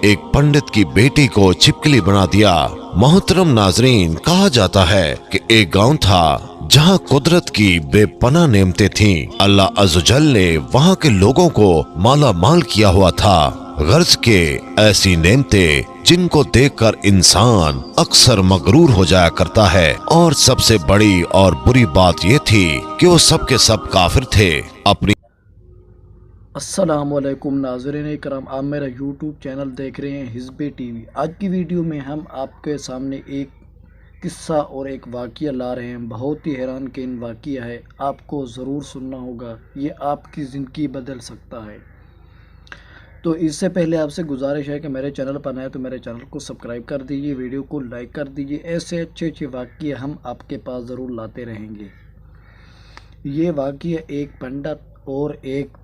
एक पंडित की बेटी को छिपकली बना दिया। मोहतरम नाजरीन, कहा जाता है कि एक गांव था जहां कुदरत की बेपनाह नेमतें थीं। अल्लाह अज़्ज़वजल ने वहां के लोगों को माला माल किया हुआ था। गर्ज के ऐसी नेमतें जिनको देखकर इंसान अक्सर मगरूर हो जाया करता है। और सबसे बड़ी और बुरी बात ये थी कि वो सब के सब काफिर थे। अपनी अस्सलामुअलैकुम नाज़रीन इकराम, आप मेरा यूट्यूब चैनल देख रहे हैं हिज़्बे टीवी। आज की वीडियो में हम आपके सामने एक किस्सा और एक वाक़या ला रहे हैं। बहुत ही हैरान किन वाक़या है, आपको ज़रूर सुनना होगा, ये आपकी ज़िंदगी बदल सकता है। तो इससे पहले आपसे गुजारिश है कि मेरे चैनल पर आए तो मेरे चैनल को सब्सक्राइब कर दीजिए, वीडियो को लाइक कर दीजिए। ऐसे अच्छे अच्छे वाक़या हम आपके पास ज़रूर लाते रहेंगे। ये वाक़या एक पंडित और एक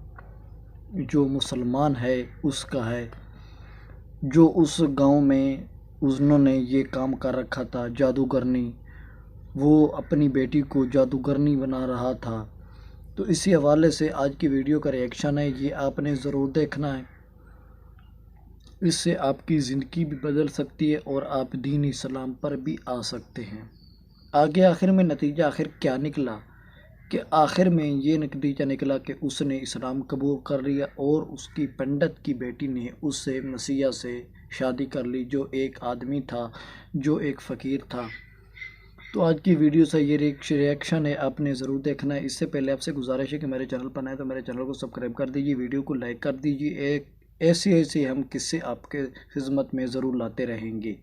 जो मुसलमान है उसका है, जो उस गांव में उन्होंने ये काम कर रखा था, जादूगरनी। वो अपनी बेटी को जादूगरनी बना रहा था। तो इसी हवाले से आज की वीडियो का रिएक्शन है, ये आपने ज़रूर देखना है। इससे आपकी ज़िंदगी भी बदल सकती है और आप दीन इस्लाम पर भी आ सकते हैं। आगे आखिर में नतीजा आखिर क्या निकला कि आखिर में ये नतीजा निकला कि उसने इस्लाम कबूल कर लिया और उसकी पंडित की बेटी ने उससे मसीहा से शादी कर ली, जो एक आदमी था, जो एक फ़कीर था। तो आज की वीडियो से ये रिएक्शन है, आपने ज़रूर देखना है। इससे पहले आपसे गुजारिश है कि मेरे चैनल पर आए तो मेरे चैनल को सब्सक्राइब कर दीजिए, वीडियो को लाइक कर दीजिए। एक ऐसे हम किस्से आपके खिदमत में ज़रूर लाते रहेंगे।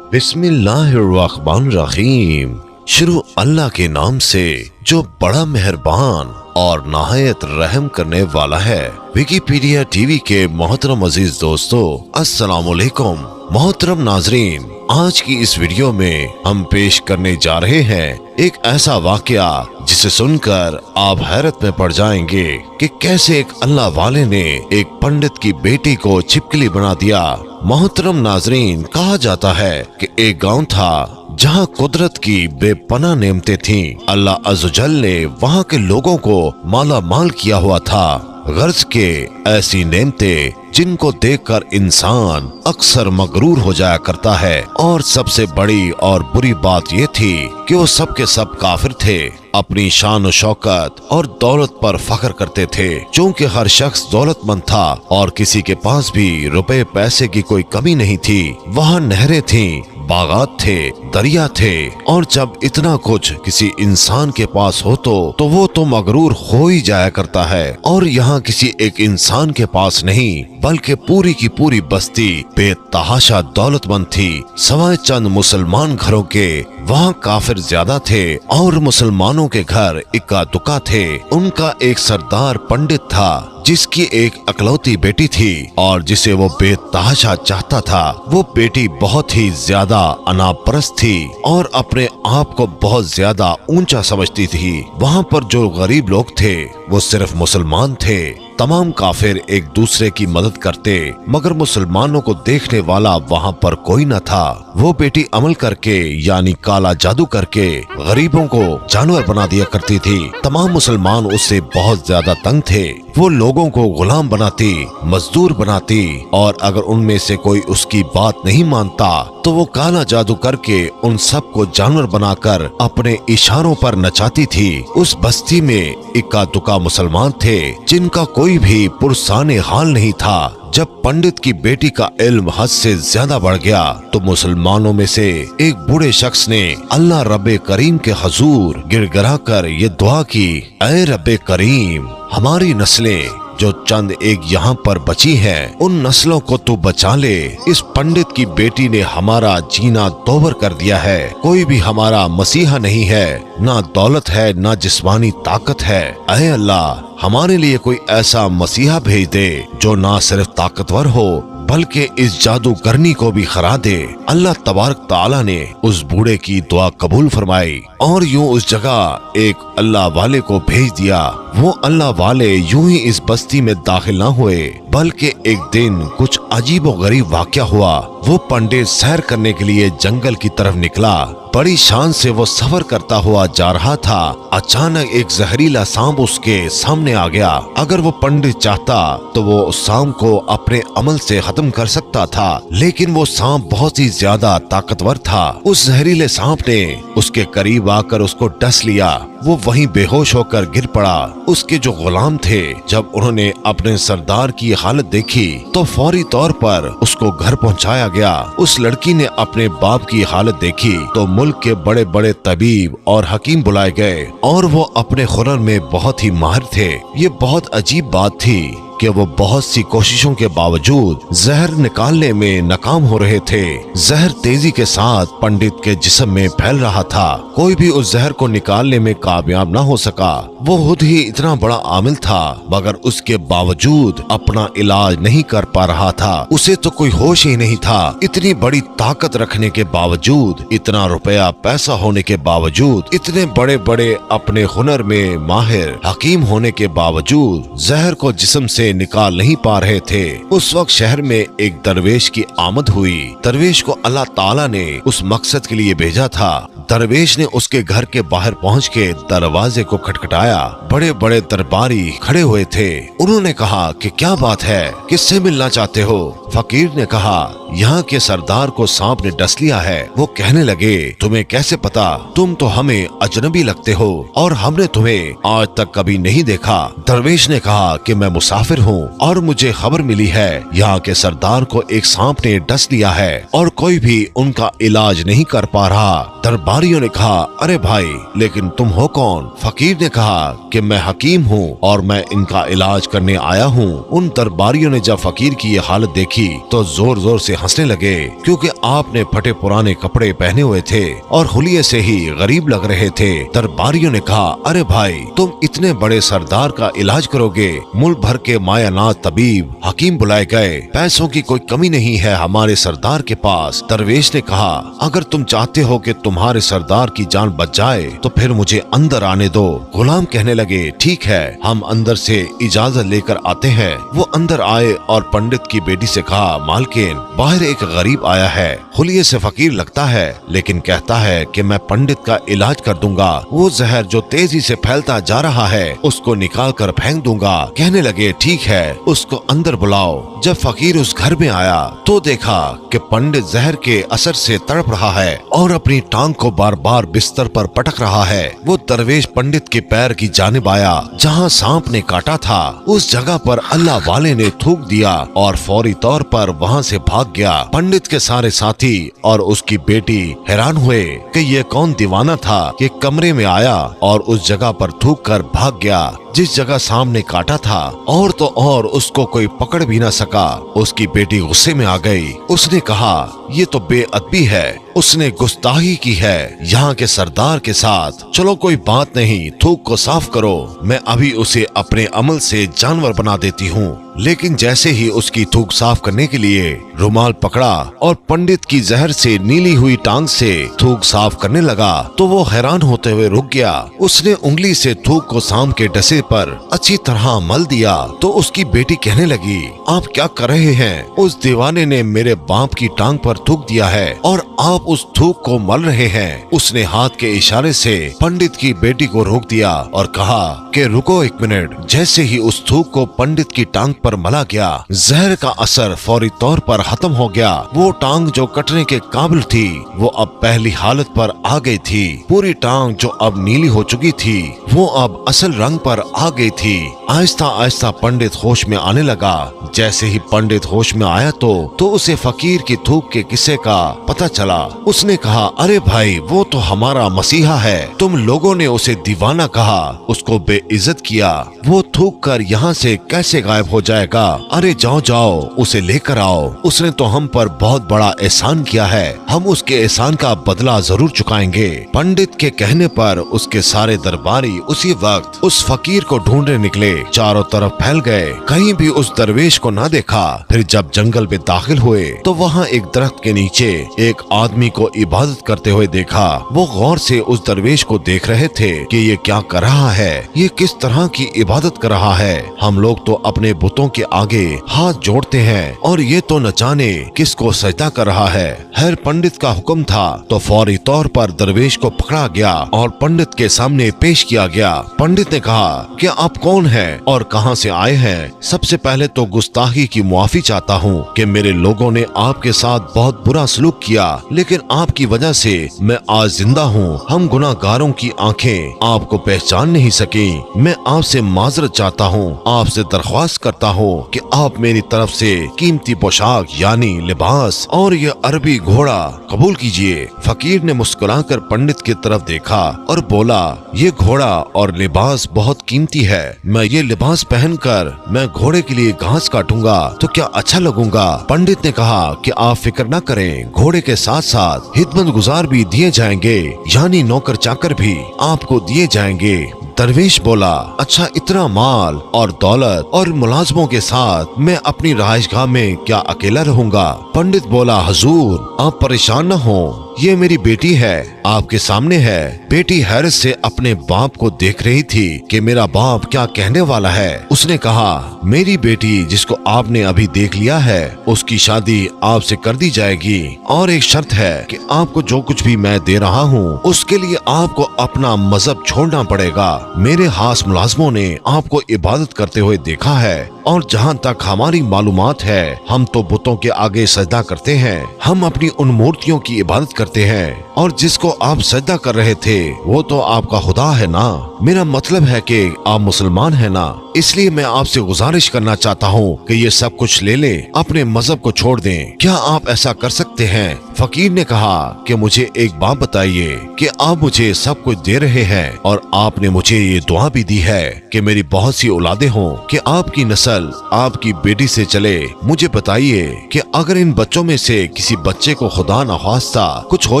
बिस्मिल्लाहिर्रहमानिर्रहीम। शुरू अल्लाह के नाम से जो बड़ा मेहरबान और नहायत रहम करने वाला है। विकिपीडिया टीवी के मोहतरम अजीज दोस्तों, अस्सलामुअलैकुम। मोहतरम नाजरीन, आज की इस वीडियो में हम पेश करने जा रहे हैं एक ऐसा वाकया जिसे सुनकर आप हैरत में पड़ जाएंगे कि कैसे एक अल्लाह वाले ने एक पंडित की बेटी को छिपकली बना दिया। मोहतरम नाजरीन, कहा जाता है कि एक गांव था जहां कुदरत की बेपनाह नेमतें थीं। अल्लाह अज़्ज़वजल ने वहां के लोगों को माला माल किया हुआ था। गर्ज के ऐसी नेमतें जिनको देखकर इंसान अक्सर मगरूर हो जाया करता है। और सबसे बड़ी और बुरी बात ये थी कि वो सब के सब काफिर थे। अपनी शान और शौकत और दौलत पर फख्र करते थे। चूँकि हर शख्स दौलतमंद था और किसी के पास भी रुपए पैसे की कोई कमी नहीं थी। वहाँ नहरें थीं, बागात थे, दरिया थे। और जब इतना कुछ किसी इंसान के पास हो तो वो तो मगरूर हो ही जाया करता है। और यहाँ किसी एक इंसान के पास नहीं, बल्कि पूरी की पूरी बस्ती बेतहाशा दौलतमंद थी। सवाए चंद मुसलमान घरों के वहाँ काफिर ज्यादा थे और मुसलमानों के घर इक्का दुक्का थे। उनका एक सरदार पंडित था जिसकी एक अकलौती बेटी थी और जिसे वो बेतहाशा चाहता था। वो बेटी बहुत ही ज्यादा अनापरस्त थी और अपने आप को बहुत ज्यादा ऊंचा समझती थी। वहाँ पर जो गरीब लोग थे वो सिर्फ मुसलमान थे। तमाम काफिर एक दूसरे की मदद करते, मगर मुसलमानों को देखने वाला वहाँ पर कोई न था। वो बेटी अमल करके यानी काला जादू करके गरीबों को जानवर बना दिया करती थी। तमाम मुसलमान उससे बहुत ज्यादा तंग थे। वो लोगों को गुलाम बनाती, मजदूर बनाती और अगर उनमें से कोई उसकी बात नहीं मानता तो वो काला जादू करके उन सबको जानवर बनाकर अपने इशारों पर नचाती थी। उस बस्ती में इक्का दुक्का मुसलमान थे जिनका कोई भी पुरसाने हाल नहीं था। जब पंडित की बेटी का इल्म हद से ज्यादा बढ़ गया तो मुसलमानों में से एक बूढ़े शख्स ने अल्लाह रब्बे करीम के हजूर गिड़गिड़ा कर ये दुआ की, ऐ रब्बे करीम, हमारी नस्लें जो चंद एक यहाँ पर बची हैं, उन नस्लों को तू बचा ले। इस पंडित की बेटी ने हमारा जीना दोबर कर दिया है। कोई भी हमारा मसीहा नहीं है, ना दौलत है, ना जिस्मानी ताकत है। ऐ अल्लाह, हमारे लिए कोई ऐसा मसीहा भेज दे जो ना सिर्फ ताकतवर हो बल्कि इस जादूगरनी को भी हरा दे। अल्लाह तबारक ताला ने उस बूढ़े की दुआ कबूल फरमाई और यूं उस जगह एक अल्लाह वाले को भेज दिया। वो अल्लाह वाले यूं ही इस बस्ती में दाखिल न हुए, बल्कि एक दिन कुछ अजीब व गरीब वाक़या हुआ। वो पंडित सैर करने के लिए जंगल की तरफ निकला। बड़ी शान से वो सफर करता हुआ जा रहा था। अचानक एक जहरीला सांप उसके सामने आ गया। अगर वो पंडित चाहता तो वो उस सांप को अपने अमल से खत्म कर सकता था, लेकिन वो सांप बहुत ही ज्यादा ताकतवर था। उस जहरीले सांप ने उसके करीब आकर उसको डस लिया। वो वहीं बेहोश होकर गिर पड़ा। उसके जो गुलाम थे, जब उन्होंने अपने सरदार की हालत देखी तो फौरी तौर पर उसको घर पहुंचाया गया। उस लड़की ने अपने बाप की हालत देखी तो मुल्क के बड़े बड़े तबीब और हकीम बुलाए गए और वो अपने हुनर में बहुत ही माहिर थे। ये बहुत अजीब बात थी कि वो बहुत सी कोशिशों के बावजूद जहर निकालने में नाकाम हो रहे थे। जहर तेजी के साथ पंडित के जिस्म में फैल रहा था। कोई भी उस जहर को निकालने में कामयाब न हो सका। वो खुद ही इतना बड़ा आमिल था, मगर उसके बावजूद अपना इलाज नहीं कर पा रहा था। उसे तो कोई होश ही नहीं था। इतनी बड़ी ताकत रखने के बावजूद, इतना रुपया पैसा होने के बावजूद, इतने बड़े बड़े अपने हुनर में माहिर हकीम होने के बावजूद जहर को जिस्म से निकाल नहीं पा रहे थे। उस वक्त शहर में एक दरवेश की आमद हुई। दरवेश को अल्लाह ताला ने उस मकसद के लिए भेजा था। दरवेश ने उसके घर के बाहर पहुंच के दरवाजे को खटखटाया। बड़े बड़े दरबारी खड़े हुए थे। उन्होंने कहा कि क्या बात है, किससे मिलना चाहते हो? फकीर ने कहा, यहाँ के सरदार को सांप ने डस लिया है। वो कहने लगे, तुम्हें कैसे पता? तुम तो हमें अजनबी लगते हो और हमने तुम्हें आज तक कभी नहीं देखा। दरवेश ने कहा कि मैं मुसाफिर हूँ और मुझे खबर मिली है यहाँ के सरदार को एक सांप ने डस लिया है और कोई भी उनका इलाज नहीं कर पा रहा। दरबारियों ने कहा, अरे भाई, लेकिन तुम हो कौन? फकीर ने कहा कि मैं हकीम हूँ और मैं इनका इलाज करने आया हूँ। उन दरबारियों ने जब फकीर की ये हालत देखी तो जोर जोर से हंसने लगे, क्योंकि आपने फटे पुराने कपड़े पहने हुए थे और हुलिये से ही गरीब लग रहे थे। दरबारियों ने कहा, अरे भाई, तुम इतने बड़े सरदार का इलाज करोगे? मुल्क भर के मायानाज तबीब हकीम बुलाए गए। पैसों की कोई कमी नहीं है हमारे सरदार के पास। दरवेश ने कहा, अगर तुम चाहते हो कि तुम्हारे सरदार की जान बच जाए तो फिर मुझे अंदर आने दो। गुलाम कहने लगे, ठीक है, हम अंदर से इजाजत लेकर आते हैं। वो अंदर आए और पंडित की बेटी से कहा, मालकिन, बाहर एक गरीब आया है। हुलिये से फकीर लगता है, लेकिन कहता है कि मैं पंडित का इलाज कर दूंगा। वो जहर जो तेजी से फैलता जा रहा है उसको निकाल कर फेंक दूंगा। कहने लगे, ठीक है, उसको अंदर बुलाओ। जब फकीर उस घर में आया तो देखा कि पंडित जहर के असर से तड़प रहा है और अपनी टांग को बार बार बिस्तर पर पटक रहा है। वो दरवेश पंडित के पैर की जानिब आया जहाँ सांप ने काटा था। उस जगह पर अल्लाह वाले ने थूक दिया और फौरी तौर पर वहाँ से भाग गया। पंडित के सारे साथी और उसकी बेटी हैरान हुए कि ये कौन दीवाना था कि कमरे में आया और उस जगह पर थूक कर भाग गया जिस जगह सांप ने काटा था। और तो और उसको कोई पकड़ भी न सका। उसकी बेटी गुस्से में आ गई। उसने कहा, ये तो बेअदबी है, उसने गुस्ताखी की है यहाँ के सरदार के साथ। चलो कोई बात नहीं, थूक को साफ करो, मैं अभी उसे अपने अमल से जानवर बना देती हूँ। लेकिन जैसे ही उसकी थूक साफ करने के लिए रुमाल पकड़ा और पंडित की जहर से नीली हुई टांग से थूक साफ करने लगा तो वो हैरान होते हुए रुक गया। उसने उंगली से थूक को सांप के डसे पर अच्छी तरह मल दिया तो उसकी बेटी कहने लगी, आप क्या कर रहे हैं? उस दीवाने ने मेरे बाप की टांग पर थूक दिया है और आप उस थूक को मल रहे हैं। उसने हाथ के इशारे से पंडित की बेटी को रोक दिया और कहा कि रुको एक मिनट। जैसे ही उस थूक को पंडित की टांग पर मला गया, जहर का असर फौरी तौर पर खत्म हो गया। वो टांग जो कटने के काबिल थी वो अब पहली हालत पर आ गई थी। पूरी टांग जो अब नीली हो चुकी थी वो अब असल रंग पर आ गई थी। आहिस्ता आहिस्ता पंडित होश में आने लगा। जैसे ही पंडित होश में आया तो उसे फकीर की थूक के किस्से का पता चला। उसने कहा, अरे भाई, वो तो हमारा मसीहा है। तुम लोगों ने उसे दीवाना कहा, उसको बेइज्जत किया। वो थूक कर यहाँ से कैसे गायब हो जाएगा? अरे जाओ जाओ, उसे लेकर आओ। उसने तो हम पर बहुत बड़ा एहसान किया है, हम उसके एहसान का बदला जरूर चुकाएंगे। पंडित के कहने पर उसके सारे दरबारी उसी वक्त उस फकीर को ढूंढने निकले। चारों तरफ फैल गए, कहीं भी उस दरवेश को ना देखा। फिर जब जंगल में दाखिल हुए तो वहाँ एक दरख्त के नीचे एक आदमी को इबादत करते हुए देखा। वो गौर से उस दरवेश को देख रहे थे कि ये क्या कर रहा है, ये किस तरह की इबादत कर रहा है। हम लोग तो अपने बुतों के आगे हाथ जोड़ते हैं और ये तो न जाने किसको सजदा कर रहा है। हर पंडित का हुक्म था तो फौरी तौर पर दरवेश को पकड़ा गया और पंडित के सामने पेश किया गया। पंडित ने कहा कि आप कौन हैं और कहां से आए हैं। सबसे पहले तो गुस्ताखी की मुआफी चाहता हूं कि मेरे लोगों ने आपके साथ बहुत बुरा सलूक किया, लेकिन आपकी वजह से मैं आज जिंदा हूं। हम गुनाहगारों की आंखें आपको पहचान नहीं सकी। मैं आपसे माजरत चाहता हूं, आपसे दरख्वास्त करता हूं कि आप मेरी तरफ से कीमती पोशाक यानी लिबास और ये अरबी घोड़ा कबूल कीजिए। फकीर ने मुस्कुराकर पंडित की तरफ देखा और बोला, ये घोड़ा और लिबास बहुत कीमती है। मैं ये लिबास पहनकर मैं घोड़े के लिए घास काटूंगा तो क्या अच्छा लगूंगा। पंडित ने कहा कि आप फिक्र न करें, घोड़े के साथ साथ खिदमत गुजार भी दिए जाएंगे, यानी नौकर चाकर भी आपको दिए जाएंगे। दरवेश बोला, अच्छा इतना माल और दौलत और मुलाजमों के साथ मैं अपनी रहायशगाह में क्या अकेला रहूंगा। पंडित बोला, हुजूर आप परेशान न हो, ये मेरी बेटी है, आपके सामने है। बेटी हैरत से अपने बाप को देख रही थी कि मेरा बाप क्या कहने वाला है। उसने कहा, मेरी बेटी जिसको आपने अभी देख लिया है उसकी शादी आपसे कर दी जाएगी और एक शर्त है कि आपको जो कुछ भी मैं दे रहा हूँ उसके लिए आपको अपना मजहब छोड़ना पड़ेगा। मेरे खास मुलाजमों ने आपको इबादत करते हुए देखा है और जहाँ तक हमारी मालूमात है हम तो बुतों के आगे सजदा करते हैं। हम अपनी उन मूर्तियों की इबादत करते हैं और जिसको आप सजदा कर रहे थे वो तो आपका खुदा है ना। मेरा मतलब है कि आप मुसलमान है ना, इसलिए मैं आपसे गुजारिश करना चाहता हूँ कि ये सब कुछ ले ले, अपने मजहब को छोड़ दें। क्या आप ऐसा कर सकते हैं? फकीर ने कहा कि मुझे एक बात बताइए कि आप मुझे सब कुछ दे रहे हैं और आपने मुझे ये दुआ भी दी है कि मेरी बहुत सी औलादे हों, कि आपकी नस्ल आपकी बेटी से चले। मुझे बताइए कि अगर इन बच्चों में से किसी बच्चे को खुदा न खास्ता कुछ हो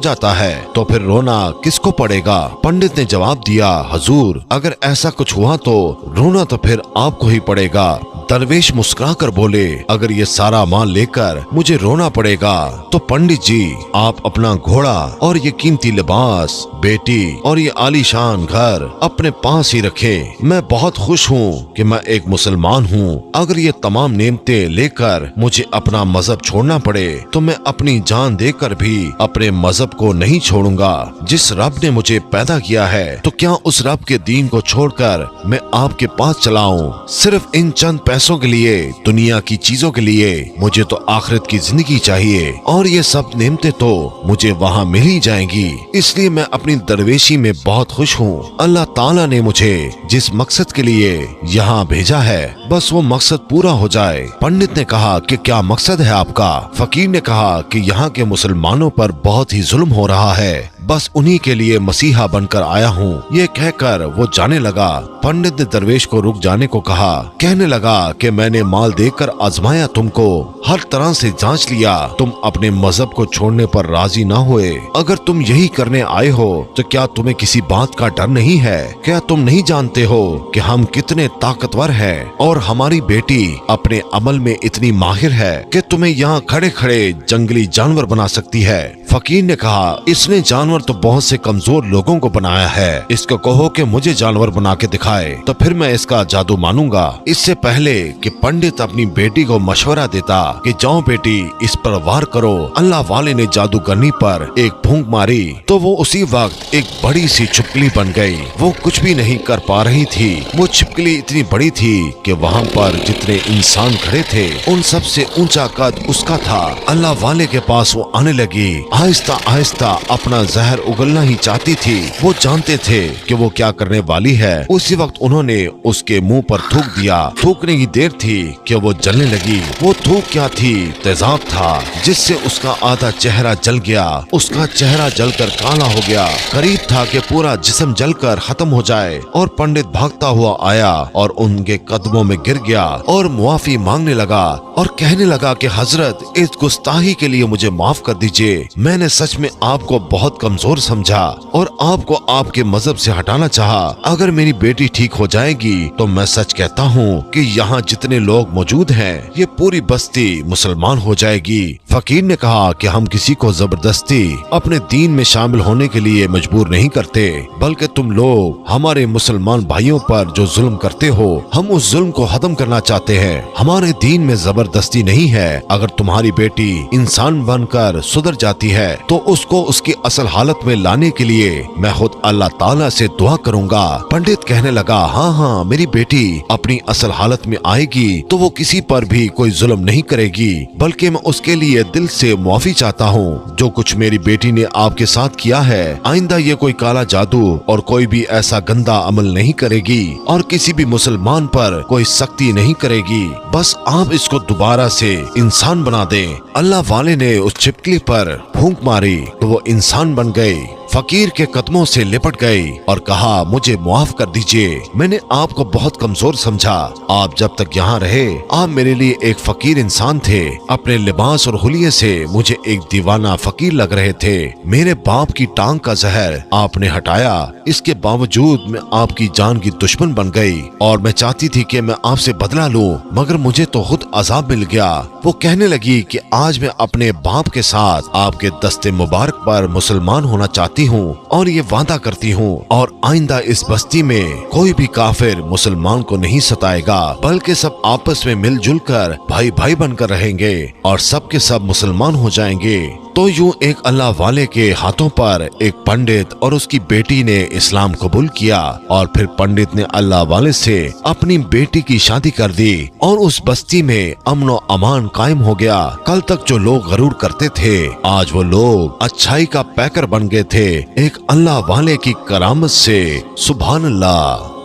जाता है तो फिर रोना किसको पड़ेगा? पंडित ने जवाब दिया, हुजूर अगर ऐसा कुछ हुआ तो रोना तो फिर आपको ही पड़ेगा। दरवेश मुस्कुराकर बोले, अगर ये सारा माल लेकर मुझे रोना पड़ेगा तो पंडित जी आप अपना घोड़ा और ये कीमती लिबास, बेटी और ये आलीशान घर अपने पास ही रखें। मैं बहुत खुश हूँ कि मैं एक मुसलमान हूँ। अगर ये तमाम नेमतें लेकर मुझे अपना मजहब छोड़ना पड़े तो मैं अपनी जान देकर भी अपने मजहब को नहीं छोड़ूंगा। जिस रब ने मुझे पैदा किया है तो क्या उस रब के दीन को छोड़कर मैं आपके पास चला आऊं सिर्फ इन चंद पैसों के लिए, दुनिया की चीजों के लिए? मुझे तो आखिरत की जिंदगी चाहिए और ये सब नेमतें तो मुझे वहाँ मिल ही जाएंगी। इसलिए मैं अपनी दरवेशी में बहुत खुश हूँ। अल्लाह ताला ने मुझे जिस मकसद के लिए यहाँ भेजा है बस वो मकसद पूरा हो जाए। पंडित ने कहा कि क्या मकसद है आपका? फकीर ने कहा कि यहाँ के मुसलमानों पर बहुत ही जुल्म हो रहा है, बस उन्हीं के लिए मसीहा बनकर आया हूँ। ये कहकर वो जाने लगा। पंडित ने दरवेश को रुक जाने को कहा। कहने लगा कि मैंने माल देकर आजमाया तुमको, हर तरह से जांच लिया, तुम अपने मजहब को छोड़ने पर राजी ना हुए। अगर तुम यही करने आए हो तो क्या तुम्हें किसी बात का डर नहीं है? क्या तुम नहीं जानते हो कि हम कितने ताकतवर हैं और हमारी बेटी अपने अमल में इतनी माहिर है कि तुम्हें यहाँ खड़े खड़े जंगली जानवर बना सकती है? फकीर ने कहा, इसने जानवर तो बहुत से कमजोर लोगों को बनाया है, इसको कहो कि मुझे जानवर बना के दिखाए तो फिर मैं इसका जादू मानूंगा। इससे पहले कि पंडित अपनी बेटी को मशवरा देता कि जाओ बेटी इस पर वार करो, अल्लाह वाले ने जादूगरनी पर एक फूंक मारी तो वो उसी वक्त एक बड़ी सी छिपकली बन गई। वो कुछ भी नहीं कर पा रही थी। वो छिपकली इतनी बड़ी थी कि वहाँ पर जितने इंसान खड़े थे उन सब से ऊंचा कद उसका था। अल्लाह वाले के पास वो आने लगी। आहिस्ता आहिस्ता अपना जहर उगलना ही चाहती थी। वो जानते थे कि वो क्या करने वाली है। उसी वक्त उन्होंने उसके मुंह पर थूक दिया। थूकने की देर थी कि वो जलने लगी। वो थूक क्या थी? तेजाब था, जिससे उसका आधा चेहरा जल गया। उसका चेहरा जलकर काला हो गया। करीब था कि पूरा जिस्म जलकर खत्म हो जाए और पंडित भागता हुआ आया और उनके कदमों में गिर गया और मुआफी मांगने लगा और कहने लगा कि हजरत, इस गुस्ताही के लिए मुझे माफ कर दीजिए। मैंने सच में आपको बहुत कमजोर समझा और आपको आपके मजहब से हटाना चाहा। अगर मेरी बेटी ठीक हो जाएगी तो मैं सच कहता हूँ कि यहाँ जितने लोग मौजूद हैं ये पूरी बस्ती मुसलमान हो जाएगी। फकीर ने कहा कि हम किसी को जबरदस्ती अपने दीन में शामिल होने के लिए मजबूर नहीं करते, बल्कि तुम लोग हमारे मुसलमान भाइयों पर जो जुल्म करते हो, हम उस जुल्म को खत्म करना चाहते हैं। हमारे दीन में जबरदस्ती नहीं है। अगर तुम्हारी बेटी इंसान बनकर सुधर जाती है तो उसको उसकी असल हालत में लाने के लिए मैं खुद अल्लाह ताला से दुआ करूंगा। पंडित कहने लगा, हाँ हाँ, मेरी बेटी अपनी असल हालत में आएगी तो वो किसी पर भी कोई जुल्म नहीं करेगी, बल्कि मैं उसके लिए दिल से मुआफी चाहता हूँ। जो कुछ मेरी बेटी ने आपके साथ किया है, आइंदा ये कोई काला जादू और कोई भी ऐसा गंदा अमल नहीं करेगी और किसी भी मुसलमान पर कोई सख्ती नहीं करेगी। बस आप इसको दोबारा से इंसान बना दें। अल्लाह वाले ने उस छिपकली पर फूंक मारी तो वो इंसान बन गई। फकीर के कदमों से लिपट गई और कहा, मुझे माफ कर दीजिए, मैंने आपको बहुत कमजोर समझा। आप जब तक यहाँ रहे आप मेरे लिए एक फकीर इंसान थे। अपने लिबास और हुलिये से मुझे एक दीवाना फकीर लग रहे थे। मेरे बाप की टांग का जहर आपने हटाया, इसके बावजूद मैं आपकी जान की दुश्मन बन गई और मैं चाहती थी कि मैं आपसे बदला लूं, मगर मुझे तो खुद अजाब मिल गया। वो कहने लगी कि आज मैं अपने बाप के साथ आपके दस्ते मुबारक पर मुसलमान होना चाहती हूँ और ये वादा करती हूँ और आइंदा इस बस्ती में कोई भी काफिर मुसलमान को नहीं सताएगा, बल्कि सब आपस में मिलजुल कर भाई भाई बनकर रहेंगे और सब के सब मुसलमान हो जाएंगे। तो यूं एक अल्लाह वाले के हाथों पर एक पंडित और उसकी बेटी ने इस्लाम कबूल किया और फिर पंडित ने अल्लाह वाले से अपनी बेटी की शादी कर दी और उस बस्ती में अमन और अमान कायम हो गया। कल तक जो लोग गरूर करते थे, आज वो लोग अच्छाई का पैकर बन गए थे, एक अल्लाह वाले की करामत से। सुभान अल्लाह।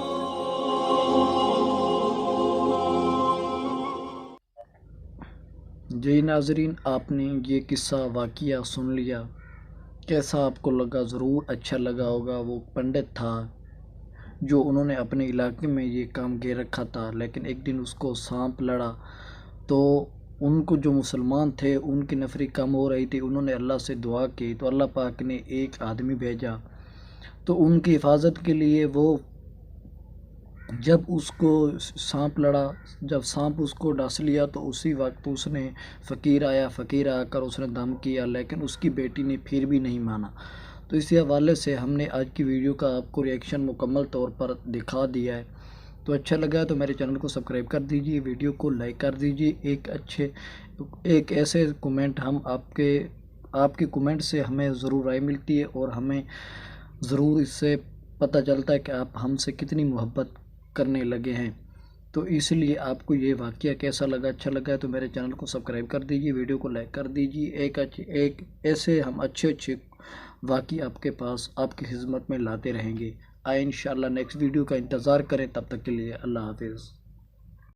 जी नाजरीन, आपने ये किस्सा वाक़या सुन लिया, कैसा आपको लगा? ज़रूर अच्छा लगा होगा। वो पंडित था जो उन्होंने अपने इलाके में ये काम के रखा था, लेकिन एक दिन उसको सांप लड़ा तो उनको जो मुसलमान थे उनकी नफरी कम हो रही थी। उन्होंने अल्लाह से दुआ की तो अल्लाह पाक ने एक आदमी भेजा तो उनकी हिफाजत के लिए। वो जब उसको सांप लड़ा, जब सांप उसको डस लिया तो उसी वक्त उसने फ़कीर आकर उसने दम किया, लेकिन उसकी बेटी ने फिर भी नहीं माना। तो इसी हवाले से हमने आज की वीडियो का आपको रिएक्शन मुकम्मल तौर पर दिखा दिया है। तो अच्छा लगा तो मेरे चैनल को सब्सक्राइब कर दीजिए, वीडियो को लाइक कर दीजिए। एक ऐसे कमेंट हम आपके कमेंट से हमें ज़रूर राय मिलती है और हमें ज़रूर इससे पता चलता है कि आप हमसे कितनी मोहब्बत करने लगे हैं। तो इसलिए आपको ये वाक़या कैसा लगा? अच्छा लगा तो मेरे चैनल को सब्सक्राइब कर दीजिए, वीडियो को लाइक कर दीजिए। एक ऐसे हम अच्छे वाक़या आपके पास आपकी खिदमत में लाते रहेंगे। आए इंशाअल्लाह नेक्स्ट वीडियो का इंतज़ार करें। तब तक के लिए अल्लाह हाफिज़।